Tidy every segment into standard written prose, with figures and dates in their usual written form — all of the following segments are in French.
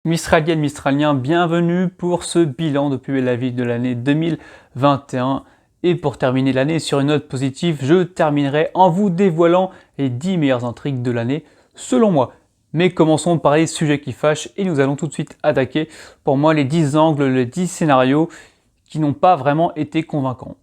Mistralienne, Mistralien, bienvenue pour ce bilan de Plus belle la vie de l'année 2021. Et pour terminer l'année sur une note positive, je terminerai en vous dévoilant les 10 meilleures intrigues de l'année selon moi. Mais commençons par les sujets qui fâchent et nous allons tout de suite attaquer pour moi les 10 angles, les 10 scénarios qui n'ont pas vraiment été convaincants.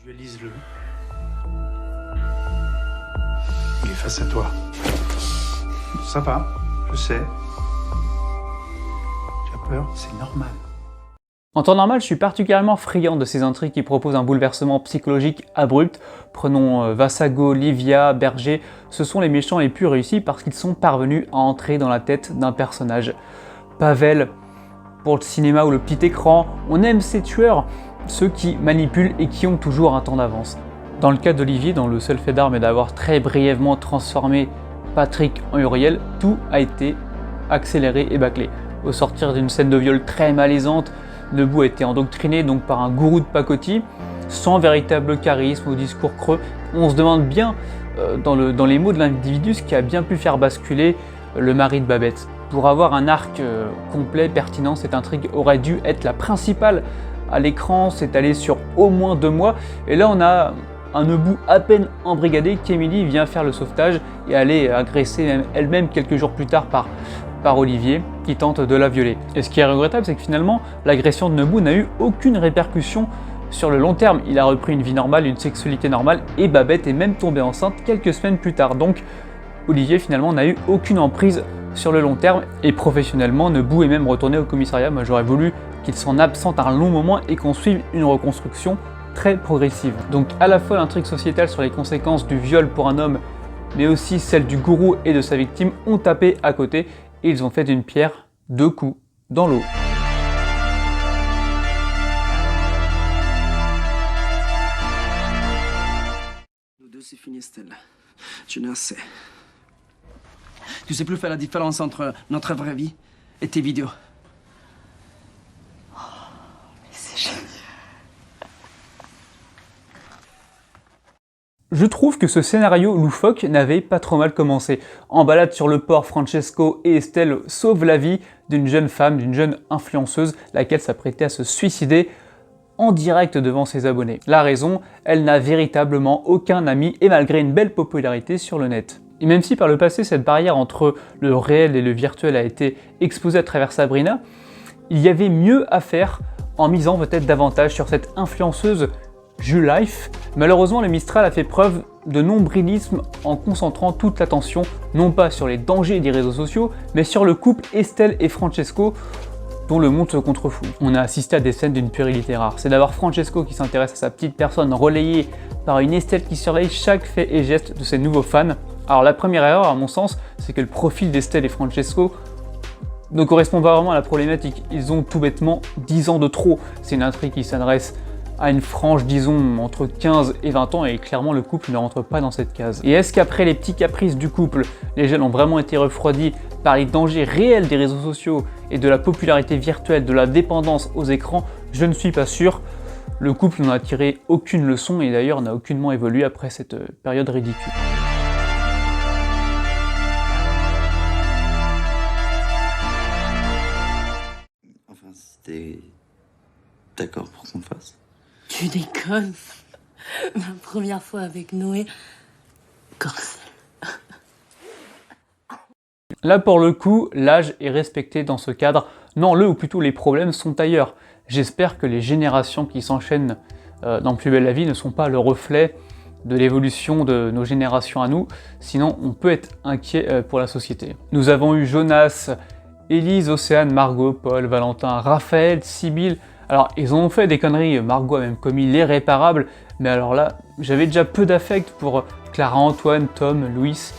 Visualise-le. Il est face à toi. Sympa, je sais. Tu as peur, c'est normal. En temps normal, je suis particulièrement friand de ces intrigues qui proposent un bouleversement psychologique abrupt. Prenons Vassago, Livia, Berger, ce sont les méchants les plus réussis parce qu'ils sont parvenus à entrer dans la tête d'un personnage. Pavel, pour le cinéma ou le petit écran, on aime ces tueurs, ceux qui manipulent et qui ont toujours un temps d'avance. Dans le cas d'Olivier, dont le seul fait d'arme est d'avoir très brièvement transformé Patrick en Uriel, tout a été accéléré et bâclé. Au sortir d'une scène de viol très malaisante, Nebou a été endoctriné donc par un gourou de pacotille, sans véritable charisme ou discours creux. On se demande bien, dans les mots de l'individu, ce qui a bien pu faire basculer le mari de Babette. Pour avoir un arc complet, pertinent, cette intrigue aurait dû être la principale à l'écran, s'étaler sur au moins 2 mois, et là on a un Nebou à peine embrigadé qu'Emily vient faire le sauvetage et aller agresser elle-même quelques jours plus tard par Olivier qui tente de la violer. Et ce qui est regrettable, c'est que finalement l'agression de Nebou n'a eu aucune répercussion sur le long terme. Il a repris une vie normale, une sexualité normale, et Babette est même tombée enceinte quelques semaines plus tard. Donc Olivier finalement n'a eu aucune emprise sur le long terme, et professionnellement Nebou est même retourné au commissariat. Moi j'aurais voulu qu'il s'en absente un long moment et qu'on suive une reconstruction très progressive. Donc à la fois l'intrigue sociétale sur les conséquences du viol pour un homme, mais aussi celle du gourou et de sa victime ont tapé à côté, et ils ont fait d'une pierre 2 coups dans l'eau. Nous deux, c'est fini, Estelle. Je n'ai assez. Tu sais plus faire la différence entre notre vraie vie et tes vidéos. Je trouve que ce scénario loufoque n'avait pas trop mal commencé. En balade sur le port, Francesco et Estelle sauvent la vie d'une jeune femme, d'une jeune influenceuse, laquelle s'apprêtait à se suicider en direct devant ses abonnés. La raison, elle n'a véritablement aucun ami et malgré une belle popularité sur le net. Et même si par le passé cette barrière entre le réel et le virtuel a été exposée à travers Sabrina, il y avait mieux à faire en misant peut-être davantage sur cette influenceuse Julife. Malheureusement, le Mistral a fait preuve de nombrilisme en concentrant toute l'attention non pas sur les dangers des réseaux sociaux, mais sur le couple Estelle et Francesco dont le monde se contrefout. On a assisté à des scènes d'une puérilité rare. C'est d'abord Francesco qui s'intéresse à sa petite personne, relayée par une Estelle qui surveille chaque fait et geste de ses nouveaux fans. Alors la première erreur, à mon sens, c'est que le profil d'Estelle et Francesco ne correspond pas vraiment à la problématique. Ils ont tout bêtement 10 ans de trop. C'est une intrigue qui s'adresse à une frange, disons, entre 15 et 20 ans, et clairement le couple ne rentre pas dans cette case. Et est-ce qu'après les petits caprices du couple, les jeunes ont vraiment été refroidis par les dangers réels des réseaux sociaux et de la popularité virtuelle, de la dépendance aux écrans? Je ne suis pas sûr. Le couple n'en a tiré aucune leçon et d'ailleurs n'a aucunement évolué après cette période ridicule. Enfin, si t'es d'accord pour qu'on le fasse. Tu déconnes. Ma première fois avec Noé, corse. Là pour le coup, l'âge est respecté dans ce cadre. Non, ou plutôt les problèmes sont ailleurs. J'espère que les générations qui s'enchaînent dans Plus belle la vie ne sont pas le reflet de l'évolution de nos générations à nous, sinon on peut être inquiet pour la société. Nous avons eu Jonas, Élise, Océane, Margot, Paul, Valentin, Raphaël, Sybille. Alors ils ont fait des conneries, Margot a même commis l'irréparable, mais alors là, j'avais déjà peu d'affect pour Clara, Antoine, Tom, Louis.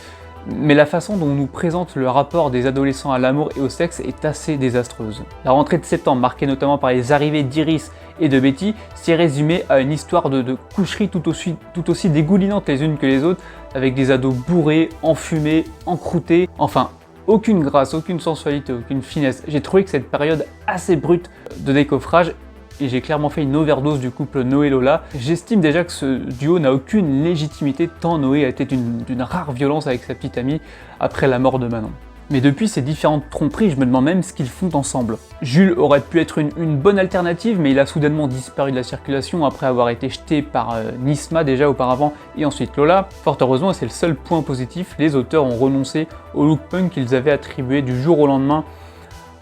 mais la façon dont on nous présente le rapport des adolescents à l'amour et au sexe est assez désastreuse. La rentrée de septembre, marquée notamment par les arrivées d'Iris et de Betty, s'est résumée à une histoire de coucheries tout aussi dégoulinantes les unes que les autres, avec des ados bourrés, enfumés, encroutés, enfin aucune grâce, aucune sensualité, aucune finesse. J'ai trouvé que cette période assez brute de décoffrage, et j'ai clairement fait une overdose du couple Noé-Lola. J'estime déjà que ce duo n'a aucune légitimité tant Noé a été d'une rare violence avec sa petite amie après la mort de Manon. Mais depuis ces différentes tromperies, je me demande même ce qu'ils font ensemble. Jules aurait pu être une bonne alternative, mais il a soudainement disparu de la circulation après avoir été jeté par Nisma déjà auparavant et ensuite Lola. Fort heureusement, et c'est le seul point positif, les auteurs ont renoncé au look punk qu'ils avaient attribué du jour au lendemain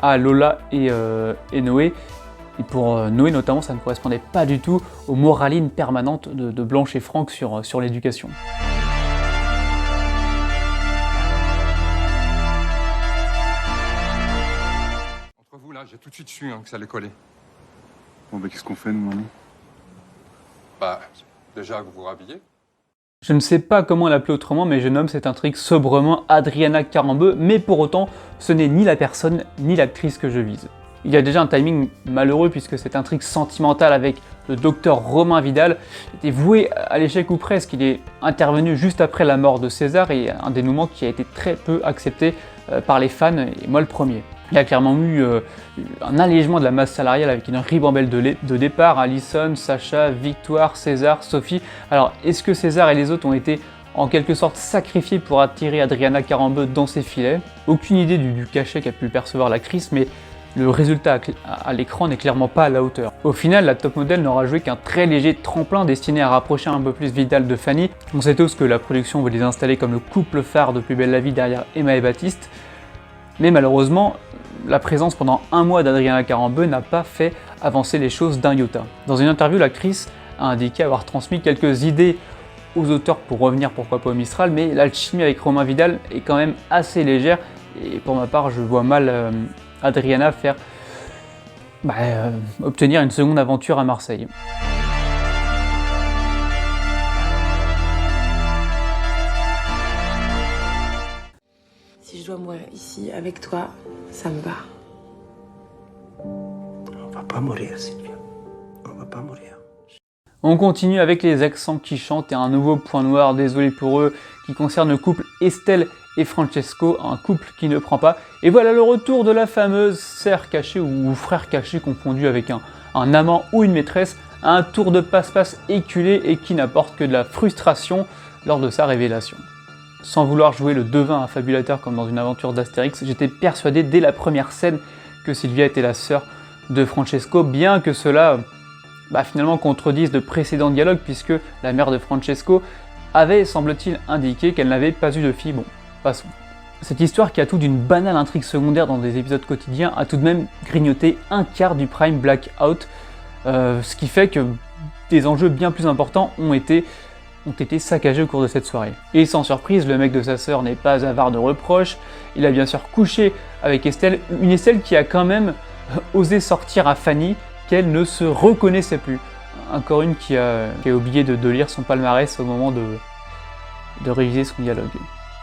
à Lola et Noé. Et pour Noé notamment, ça ne correspondait pas du tout aux moralines permanentes de Blanche et Franck sur l'éducation. Entre vous là, j'ai tout de suite su que ça allait coller. Bon, bah, qu'est-ce qu'on fait, nous, maintenant? Bah, déjà que vous vous rhabillez. Je ne sais pas comment l'appeler autrement, mais je nomme cette intrigue sobrement Adriana Carambeu, mais pour autant, ce n'est ni la personne ni l'actrice que je vise. Il y a déjà un timing malheureux puisque cette intrigue sentimentale avec le docteur Romain Vidal était vouée à l'échec ou presque. Il est intervenu juste après la mort de César et un dénouement qui a été très peu accepté par les fans, et moi le premier. Il y a clairement eu un allègement de la masse salariale avec une ribambelle de départ, Alison, Sacha, Victoire, César, Sophie. Alors est-ce que César et les autres ont été en quelque sorte sacrifiés pour attirer Adriana Carambeu dans ses filets? Aucune idée du cachet qu'a pu percevoir l'actrice, mais le résultat à l'écran n'est clairement pas à la hauteur. Au final, la top model n'aura joué qu'un très léger tremplin destiné à rapprocher un peu plus Vidal de Fanny. On sait tous que la production veut les installer comme le couple phare de Plus belle la vie derrière Emma et Baptiste. Mais malheureusement, la présence pendant un mois d'Adriana Carambeu n'a pas fait avancer les choses d'un iota. Dans une interview, l'actrice a indiqué avoir transmis quelques idées aux auteurs pour revenir pourquoi pas au Mistral, mais l'alchimie avec Romain Vidal est quand même assez légère, et pour ma part, je vois mal Adriana faire obtenir une seconde aventure à Marseille. Si je dois mourir ici avec toi, ça me va. On va pas mourir, Sylvia. On va pas mourir. On continue avec les accents qui chantent et un nouveau point noir, désolé pour eux, qui concerne le couple Estelle et Francesco, un couple qui ne prend pas. Et voilà le retour de la fameuse sœur cachée ou frère caché confondu avec un amant ou une maîtresse, un tour de passe-passe éculé et qui n'apporte que de la frustration lors de sa révélation. Sans vouloir jouer le devin affabulateur comme dans une aventure d'Astérix, j'étais persuadé dès la première scène que Sylvia était la sœur de Francesco, bien que cela finalement contredise de précédents dialogues puisque la mère de Francesco avait, semble-t-il, indiqué qu'elle n'avait pas eu de fille. Bon, passons. Cette histoire qui a tout d'une banale intrigue secondaire dans des épisodes quotidiens a tout de même grignoté un quart du prime Blackout, ce qui fait que des enjeux bien plus importants ont été saccagés au cours de cette soirée. Et sans surprise, le mec de sa sœur n'est pas avare de reproches, il a bien sûr couché avec Estelle, une Estelle qui a quand même osé sortir à Fanny qu'elle ne se reconnaissait plus. Encore une qui a oublié de lire son palmarès au moment de réviser son dialogue.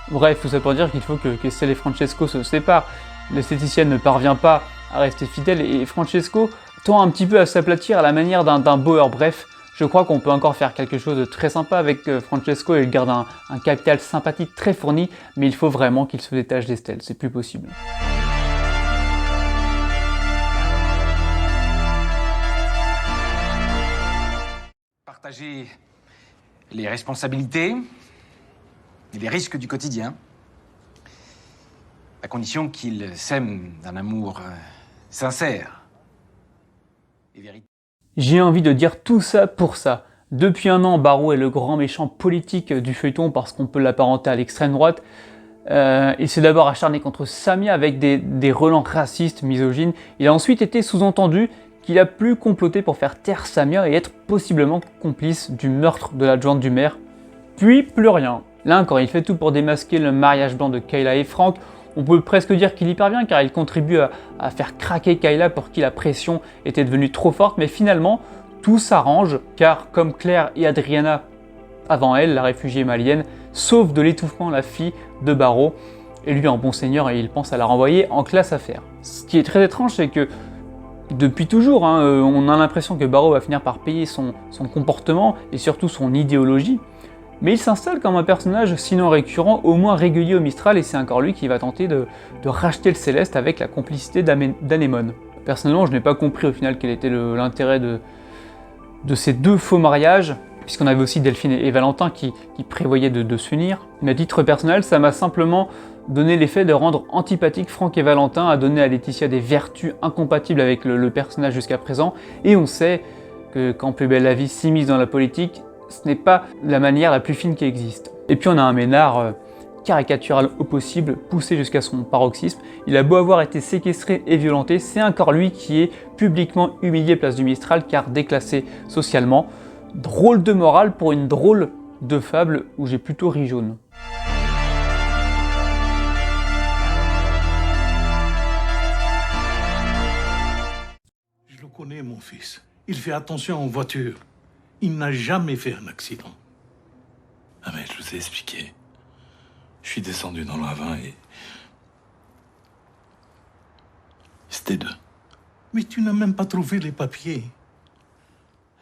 Bref, tout ça pour dire qu'il faut que Estelle et Francesco se séparent. L'esthéticienne ne parvient pas à rester fidèle et Francesco tend un petit peu à s'aplatir à la manière d'un Bauer. Bref, je crois qu'on peut encore faire quelque chose de très sympa avec Francesco, il garde un capital sympathique très fourni, mais il faut vraiment qu'il se détache d'Estelle, c'est plus possible. Partager les responsabilités et les risques du quotidien, à condition qu'ils s'aiment d'un amour sincère et véritable. J'ai envie de dire tout ça pour ça. Depuis un an, Barreau est le grand méchant politique du feuilleton parce qu'on peut l'apparenter à l'extrême droite. Il s'est d'abord acharné contre Samia avec des relents racistes, misogynes. Il a ensuite été sous-entendu qu'il a pu comploter pour faire taire Samia et être possiblement complice du meurtre de l'adjointe du maire. Puis plus rien. Là encore, il fait tout pour démasquer le mariage blanc de Kayla et Franck. On peut presque dire qu'il y parvient car il contribue à faire craquer Kayla pour qui la pression était devenue trop forte, mais finalement tout s'arrange car comme Claire et Adriana avant elle, la réfugiée malienne, sauve de l'étouffement la fille de Barrow, et lui en bon seigneur, il pense à la renvoyer en classe affaires. Ce qui est très étrange, c'est que depuis toujours, on a l'impression que Barrow va finir par payer son comportement et surtout son idéologie, mais il s'installe comme un personnage sinon récurrent, au moins régulier au Mistral, et c'est encore lui qui va tenter de racheter le Céleste avec la complicité d'Anémone. Personnellement, je n'ai pas compris au final quel était l'intérêt de ces deux faux mariages, puisqu'on avait aussi Delphine et Valentin qui prévoyaient de s'unir. Mais à titre personnel, ça m'a simplement donné l'effet de rendre antipathique Franck et Valentin, à donner à Laetitia des vertus incompatibles avec le personnage jusqu'à présent, et on sait que quand Plus belle la vie s'immisce dans la politique, ce n'est pas la manière la plus fine qui existe. Et puis on a un Ménard caricatural au possible, poussé jusqu'à son paroxysme. Il a beau avoir été séquestré et violenté, c'est encore lui qui est publiquement humilié place du Mistral car déclassé socialement. Drôle de morale pour une drôle de fable où j'ai plutôt ri jaune. Je le connais, mon fils. Il fait attention en voiture. Il n'a jamais fait un accident. Ah mais je vous ai expliqué. Je suis descendu dans le ravin et... C'était deux. Mais tu n'as même pas trouvé les papiers.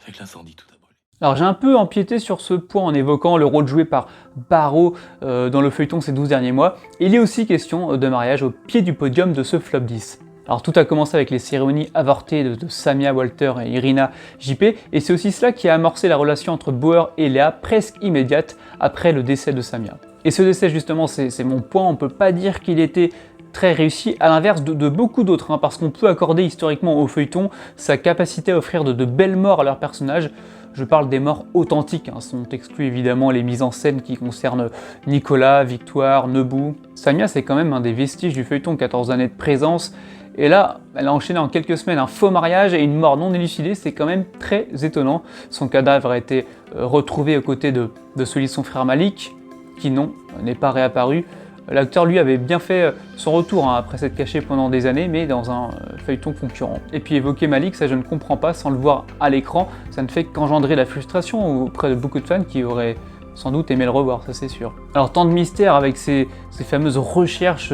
Avec l'incendie tout d'abord. Alors j'ai un peu empiété sur ce point en évoquant le rôle joué par Barrow dans le feuilleton ces 12 derniers mois. Il est aussi question de mariage au pied du podium de ce flop 10. Alors tout a commencé avec les cérémonies avortées de Samia, Walter et Irina JP, et c'est aussi cela qui a amorcé la relation entre Bauer et Léa presque immédiate après le décès de Samia. Et ce décès justement, c'est mon point, on peut pas dire qu'il était très réussi, à l'inverse de beaucoup d'autres, parce qu'on peut accorder historiquement au feuilleton sa capacité à offrir de belles morts à leurs personnages. Je parle des morts authentiques, sont exclus évidemment les mises en scène qui concernent Nicolas, Victoire, Nebou. Samia, c'est quand même un des vestiges du feuilleton, 14 années de présence, et là, elle a enchaîné en quelques semaines un faux mariage et une mort non élucidée, c'est quand même très étonnant. Son cadavre a été retrouvé aux côtés de celui de son frère Malik, qui non, n'est pas réapparu. L'acteur, lui, avait bien fait son retour après s'être caché pendant des années, mais dans un feuilleton concurrent. Et puis évoquer Malik, ça je ne comprends pas, sans le voir à l'écran, ça ne fait qu'engendrer la frustration auprès de beaucoup de fans qui auraient sans doute aimé le revoir, ça c'est sûr. Alors tant de mystères avec ces fameuses recherches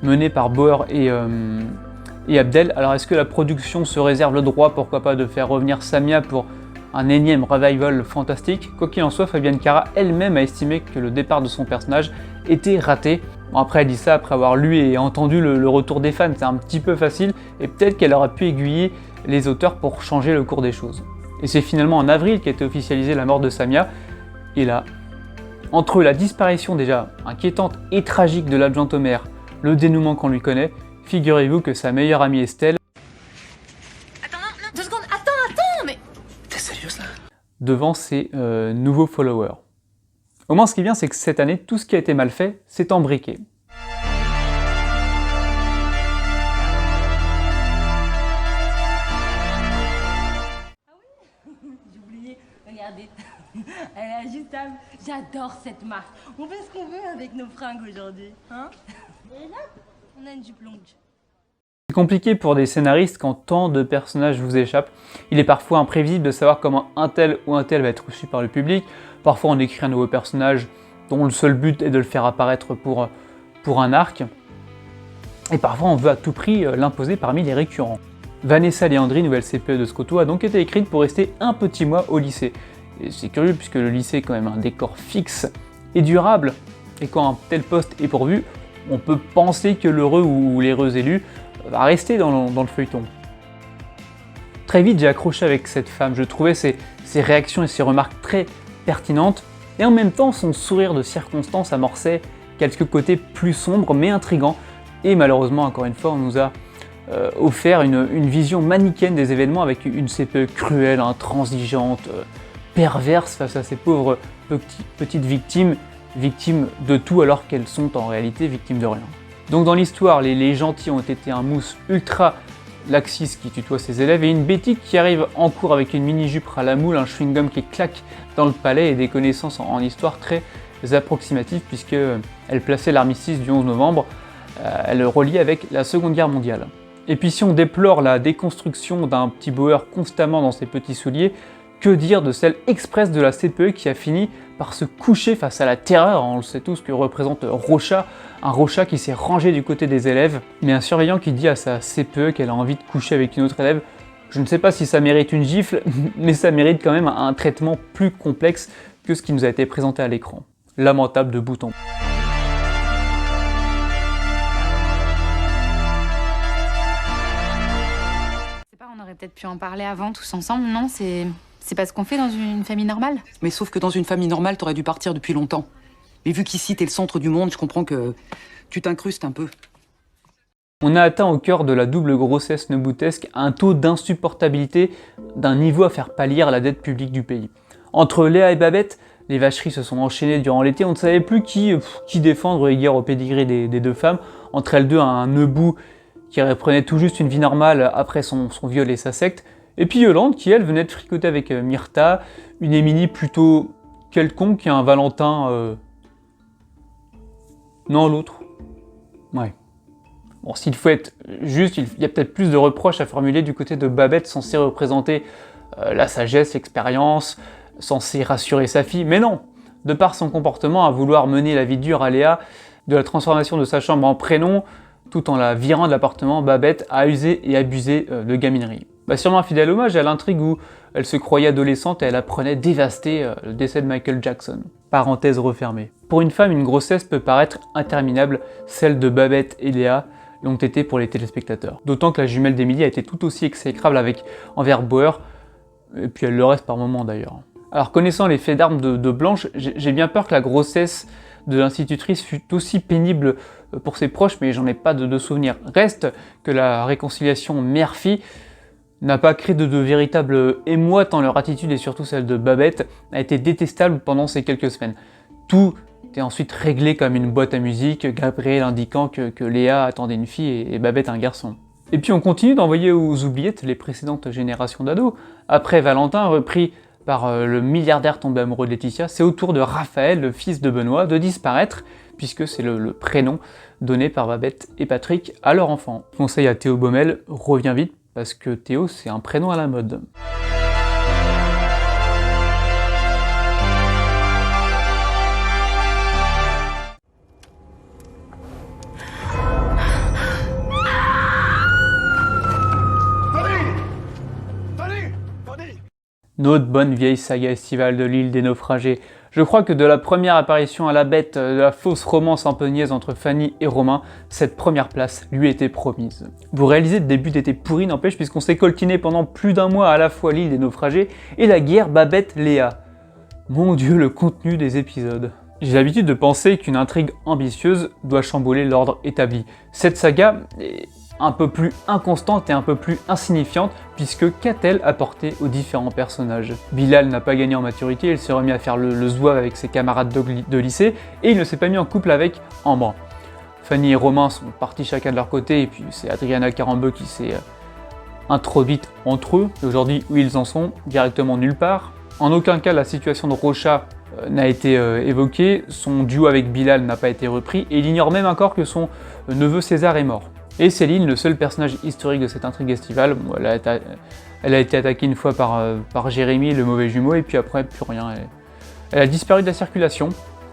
menées par Bauer et Abdel. Alors est-ce que la production se réserve le droit, pourquoi pas, de faire revenir Samia pour un énième revival fantastique? Quoi qu'il en soit, Fabienne Cara elle-même a estimé que le départ de son personnage était raté. Bon, après elle dit ça après avoir lu et entendu le retour des fans, c'est un petit peu facile, et peut-être qu'elle aurait pu aiguiller les auteurs pour changer le cours des choses. Et c'est finalement en avril qu'a été officialisée la mort de Samia, et là, entre la disparition déjà inquiétante et tragique de l'adjointe au maire, le dénouement qu'on lui connaît, figurez-vous que sa meilleure amie Estelle... Attends, non, 2 secondes, attends, mais... T'es sérieuse là? Devant ses nouveaux followers. Au moins ce qui est bien, c'est que cette année, tout ce qui a été mal fait s'est embriqué. J'ai oublié, regardez, elle est ajustable. J'adore cette marque. On fait ce qu'on veut avec nos fringues aujourd'hui, hein? Et là, on a une jupe longue. C'est compliqué pour des scénaristes quand tant de personnages vous échappent. Il est parfois imprévisible de savoir comment un tel ou un tel va être reçu par le public. Parfois on écrit un nouveau personnage dont le seul but est de le faire apparaître pour un arc. Et parfois on veut à tout prix l'imposer parmi les récurrents. Vanessa Leandri, nouvelle CPE de Scotto, a donc été écrite pour rester un petit mois au lycée. Et c'est curieux puisque le lycée est quand même un décor fixe et durable. Et quand un tel poste est pourvu, on peut penser que l'heureux ou l'heureuse élue va rester dans le feuilleton. Très vite, j'ai accroché avec cette femme. Je trouvais ses réactions et ses remarques très pertinentes, et en même temps, son sourire de circonstance amorçait quelques côtés plus sombres mais intrigants. Et malheureusement, encore une fois, on nous a offert une vision manichéenne des événements avec une CPE cruelle, intransigeante, perverse face à ces pauvres petites victimes de tout alors qu'elles sont en réalité victimes de rien. Donc dans l'histoire, les gentils ont été un mousse ultra laxiste qui tutoie ses élèves et une Betty qui arrive en cours avec une mini-jupe à la moule, un chewing-gum qui claque dans le palais et des connaissances en histoire très approximatives puisqu'elle plaçait l'armistice du 11 novembre, elle le reliait avec la Seconde Guerre mondiale. Et puis si on déplore la déconstruction d'un petit Bauer constamment dans ses petits souliers, que dire de celle express de la CPE qui a fini par se coucher face à la terreur, on le sait tous que représente Rocha, un Rocha qui s'est rangé du côté des élèves, mais un surveillant qui dit à sa CPE qu'elle a envie de coucher avec une autre élève. Je ne sais pas si ça mérite une gifle, mais ça mérite quand même un traitement plus complexe que ce qui nous a été présenté à l'écran. Lamentable de bout en bout. On aurait peut-être pu en parler avant, tous ensemble, non? C'est pas ce qu'on fait dans une famille normale? Mais sauf que dans une famille normale, t'aurais dû partir depuis longtemps. Mais vu qu'ici, t'es le centre du monde, je comprends que tu t'incrustes un peu. On a atteint au cœur de la double grossesse neboutesque un taux d'insupportabilité d'un niveau à faire pâlir la dette publique du pays. Entre Léa et Babette, les vacheries se sont enchaînées durant l'été, on ne savait plus qui défendre égard au pédigré des deux femmes. Entre elles deux, un Nebou qui reprenait tout juste une vie normale après son viol et sa secte, et puis Yolande qui, elle, venait de fricoter avec Myrtha, une Émilie plutôt quelconque et un Valentin... Non, l'autre. Ouais. Bon, s'il faut être juste, il y a peut-être plus de reproches à formuler du côté de Babette, censée représenter la sagesse, l'expérience, censée rassurer sa fille, mais non. De par son comportement à vouloir mener la vie dure à Léa, de la transformation de sa chambre en prénom, tout en la virant de l'appartement, Babette a usé et abusé de gaminerie. Sûrement un fidèle hommage à l'intrigue où elle se croyait adolescente et elle apprenait dévasté le décès de Michael Jackson. Parenthèse refermée. Pour une femme, une grossesse peut paraître interminable, celle de Babette et Léa l'ont été pour les téléspectateurs. D'autant que la jumelle d'Émilie a été tout aussi exécrable envers Bauer, et puis elle le reste par moments d'ailleurs. Alors connaissant les faits d'armes de Blanche, j'ai bien peur que la grossesse de l'institutrice fût aussi pénible pour ses proches, mais j'en ai pas de souvenir. Reste que la réconciliation mère-fille n'a pas créé de véritable émoi tant leur attitude, et surtout celle de Babette, a été détestable pendant ces quelques semaines. Tout est ensuite réglé comme une boîte à musique, Gabriel indiquant que Léa attendait une fille et Babette un garçon. Et puis on continue d'envoyer aux oubliettes les précédentes générations d'ados. Après Valentin, repris par le milliardaire tombé amoureux de Laetitia, c'est au tour de Raphaël, le fils de Benoît, de disparaître, puisque c'est le prénom donné par Babette et Patrick à leur enfant. Conseil à Théo Baumel, reviens vite, parce que Théo c'est un prénom à la mode. Notre bonne vieille saga estivale de l'île des naufragés. Je crois que de la première apparition à la bête, de la fausse romance un peu niaise entre Fanny et Romain, cette première place lui était promise. Vous réalisez, le début d'été pourri n'empêche, puisqu'on s'est coltiné pendant plus d'un mois à la fois l'île des naufragés et la guerre Babette-Léa. Mon Dieu, le contenu des épisodes. J'ai l'habitude de penser qu'une intrigue ambitieuse doit chambouler l'ordre établi. Cette saga est un peu plus inconstante et un peu plus insignifiante, puisque qu'a-t-elle apporté aux différents personnages? Bilal n'a pas gagné en maturité, il s'est remis à faire le zouave avec ses camarades de lycée, et il ne s'est pas mis en couple avec Ambre. Fanny et Romain sont partis chacun de leur côté, et puis c'est Adriana Carambeu qui s'est introduite entre eux, et aujourd'hui où ils en sont, directement nulle part. En aucun cas la situation de Rocha n'a été évoquée, son duo avec Bilal n'a pas été repris, et il ignore même encore que son neveu César est mort. Et Céline, le seul personnage historique de cette intrigue estivale, bon, elle a été attaquée une fois par Jérémy, le mauvais jumeau, et puis après, plus rien. Elle a disparu de la circulation,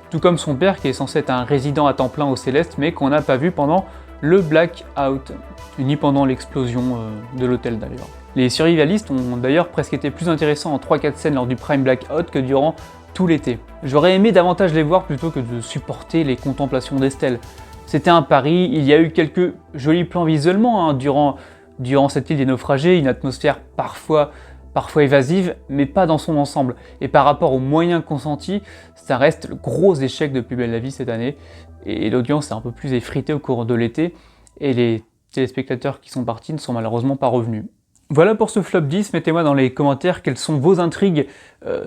tout comme son père qui est censé être un résident à temps plein au Céleste, mais qu'on n'a pas vu pendant le blackout, ni pendant l'explosion de l'hôtel d'ailleurs. Les survivalistes ont d'ailleurs presque été plus intéressants en 3-4 scènes lors du Prime Blackout que durant tout l'été. J'aurais aimé davantage les voir plutôt que de supporter les contemplations d'Estelle. C'était un pari, il y a eu quelques jolis plans visuellement durant cette île des naufragés, une atmosphère parfois évasive, mais pas dans son ensemble. Et par rapport aux moyens consentis, ça reste le gros échec de Plus belle la vie cette année, et l'audience est un peu plus effritée au cours de l'été, et les téléspectateurs qui sont partis ne sont malheureusement pas revenus. Voilà pour ce flop 10, mettez-moi dans les commentaires quelles sont vos intrigues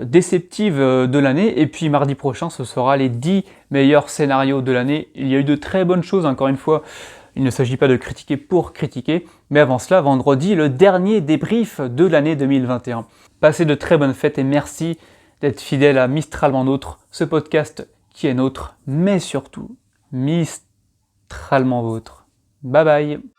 déceptives de l'année, et puis mardi prochain ce sera les 10 meilleurs scénarios de l'année. Il y a eu de très bonnes choses, encore une fois, il ne s'agit pas de critiquer pour critiquer, mais avant cela, vendredi, le dernier débrief de l'année 2021. Passez de très bonnes fêtes et merci d'être fidèle à Mistralement Nôtre, ce podcast qui est nôtre, mais surtout Mistralement Vôtre. Bye bye.